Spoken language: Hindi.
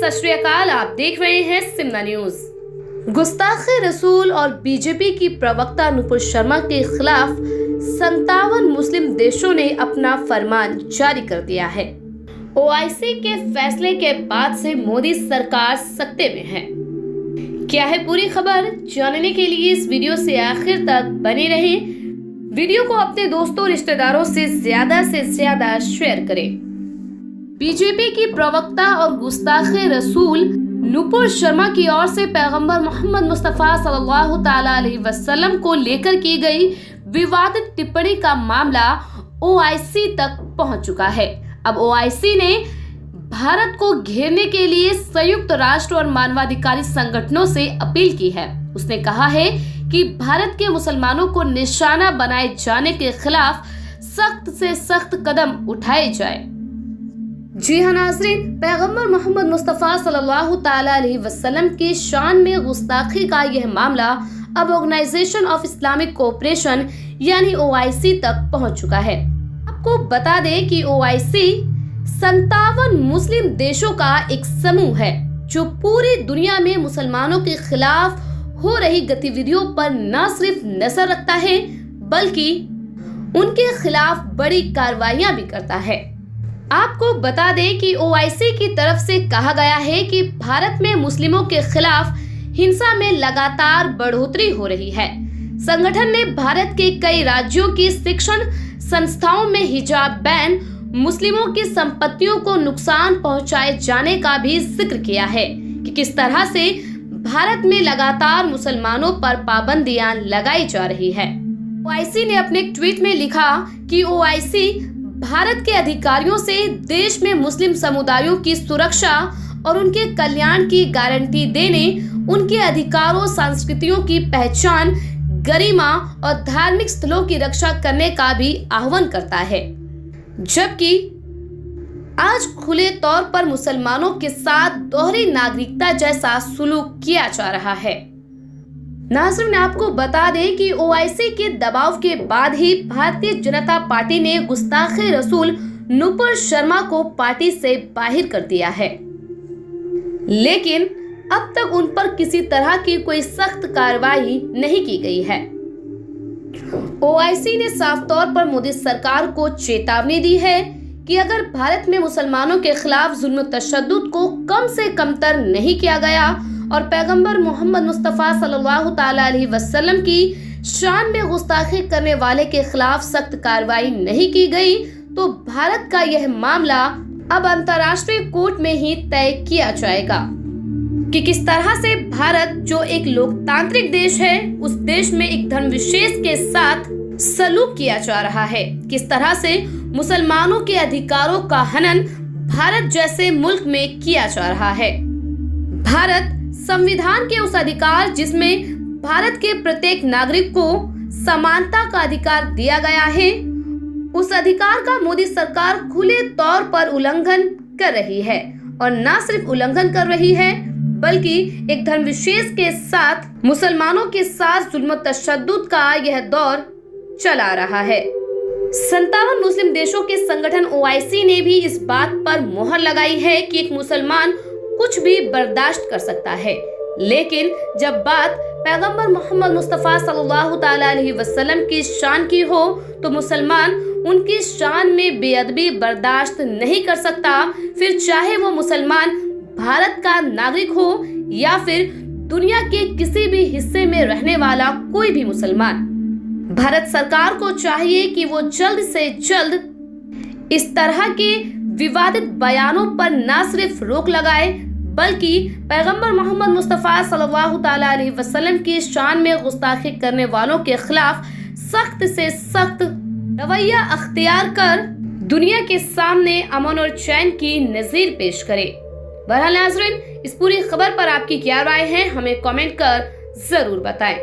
सत श्री अकाल, आप देख रहे हैं सिमना न्यूज। गुस्ताखे रसूल और बीजेपी की प्रवक्ता नुपुर शर्मा के खिलाफ 57 मुस्लिम देशों ने अपना फरमान जारी कर दिया है। ओआईसी के फैसले के बाद से मोदी सरकार सत्ते में है। क्या है पूरी खबर, जानने के लिए इस वीडियो से आखिर तक बने रहें। वीडियो को अपने दोस्तों रिश्तेदारों से ज्यादा शेयर करें। बीजेपी की प्रवक्ता और गुस्ताखे रसूल नुपुर शर्मा की ओर से पैगंबर मोहम्मद मुस्तफा सल्लल्लाहु ताला अलैहि वसल्लम को लेकर की गई विवादित टिप्पणी का मामला ओआईसी तक पहुंच चुका है। अब ओआईसी ने भारत को घेरने के लिए संयुक्त राष्ट्र और मानवाधिकारी संगठनों से अपील की है। उसने कहा है कि भारत के मुसलमानों को निशाना बनाए जाने के खिलाफ सख्त से सख्त कदम उठाए जाए। जी हाँ नाज़रीन, पैगंबर मोहम्मद मुस्तफ़ा सल्लल्लाहु ताला अलैहि वसल्लम की शान में गुस्ताखी का यह मामला अब ऑर्गेनाइजेशन ऑफ इस्लामिक कोऑपरेशन यानी ओआईसी तक पहुंच चुका है। आपको बता दें कि ओआईसी 57 मुस्लिम देशों का एक समूह है जो पूरी दुनिया में मुसलमानों के खिलाफ हो रही गतिविधियों पर न सिर्फ नजर रखता है बल्कि उनके खिलाफ बड़ी कार्रवाइयां भी करता है। आपको बता दें कि ओआईसी की तरफ से कहा गया है कि भारत में मुस्लिमों के खिलाफ हिंसा में लगातार बढ़ोतरी हो रही है। संगठन ने भारत के कई राज्यों की शिक्षण संस्थाओं में हिजाब बैन, मुस्लिमों की संपत्तियों को नुकसान पहुंचाए जाने का भी जिक्र किया है कि किस तरह से भारत में लगातार मुसलमानों पर पाबंदियां लगाई जा रही है। ओआईसी ने अपने एक ट्वीट में लिखा कि ओआईसी भारत के अधिकारियों से देश में मुस्लिम समुदायों की सुरक्षा और उनके कल्याण की गारंटी देने, उनके अधिकारों, संस्कृतियों की पहचान, गरिमा और धार्मिक स्थलों की रक्षा करने का भी आह्वान करता है। जबकि आज खुले तौर पर मुसलमानों के साथ दोहरी नागरिकता जैसा सुलूक किया जा रहा है। नाज़रीन, आपको बता दें कि ओआईसी के दबाव के बाद ही भारतीय जनता पार्टी ने गुस्ताखे रसूल नुपुर शर्मा को पार्टी से बाहर कर दिया है, लेकिन अब तक उन पर किसी तरह की कोई सख्त कार्रवाई नहीं की गई है। ओआईसी ने साफ तौर पर मोदी सरकार को चेतावनी दी है कि अगर भारत में मुसलमानों के खिलाफ जुल्म तशद्दुद को कम से कमतर नहीं किया गया और पैगंबर मोहम्मद मुस्तफ़ा सल्लल्लाहु ताला अलैहि वसल्लम की शान में गुस्ताखी करने वाले के खिलाफ सख्त कार्रवाई नहीं की गई तो भारत का यह मामला अब अंतर्राष्ट्रीय कोर्ट में ही तय किया जाएगा कि किस तरह से भारत, जो एक लोकतांत्रिक देश है, उस देश में एक धर्म विशेष के साथ सलूक किया जा रहा है। किस तरह से मुसलमानों के अधिकारों का हनन भारत जैसे मुल्क में किया जा रहा है। भारत संविधान के उस अधिकार जिसमें भारत के प्रत्येक नागरिक को समानता का अधिकार दिया गया है, उस अधिकार का मोदी सरकार खुले तौर पर उल्लंघन कर रही है और न सिर्फ उल्लंघन कर रही है बल्कि एक धर्म विशेष के साथ मुसलमानों के साथ जुल्म तशद्दुद का यह दौर चला रहा है। 57 मुस्लिम देशों के संगठन ओआईसी ने भी इस बात पर मोहर लगाई है कि एक मुसलमान कुछ भी बर्दाश्त कर सकता है, लेकिन जब बात पैगंबर मोहम्मद मुस्तफ़ा सल्लल्लाहु ताला अलैहि वसल्लम की शान की हो तो मुसलमान उनकी शान में बेअदबी बर्दाश्त नहीं कर सकता, फिर चाहे वो मुसलमान भारत का नागरिक हो या फिर दुनिया के किसी भी हिस्से में रहने वाला कोई भी मुसलमान। भारत सरकार को चाहिए कि वो जल्द से जल्द इस तरह के विवादित बयानों पर न सिर्फ रोक लगाए बल्कि पैगंबर मोहम्मद मुस्तफ़ा सल्लल्लाहु ताला अलैहि वसल्लम की शान में गुस्ताखी करने वालों के खिलाफ सख्त से सख्त रवैया अख्तियार कर दुनिया के सामने अमन और चैन की नज़ीर पेश करे। बहरहाल नाज़रीन, इस पूरी खबर पर आपकी क्या राय है, हमें कमेंट कर जरूर बताएं।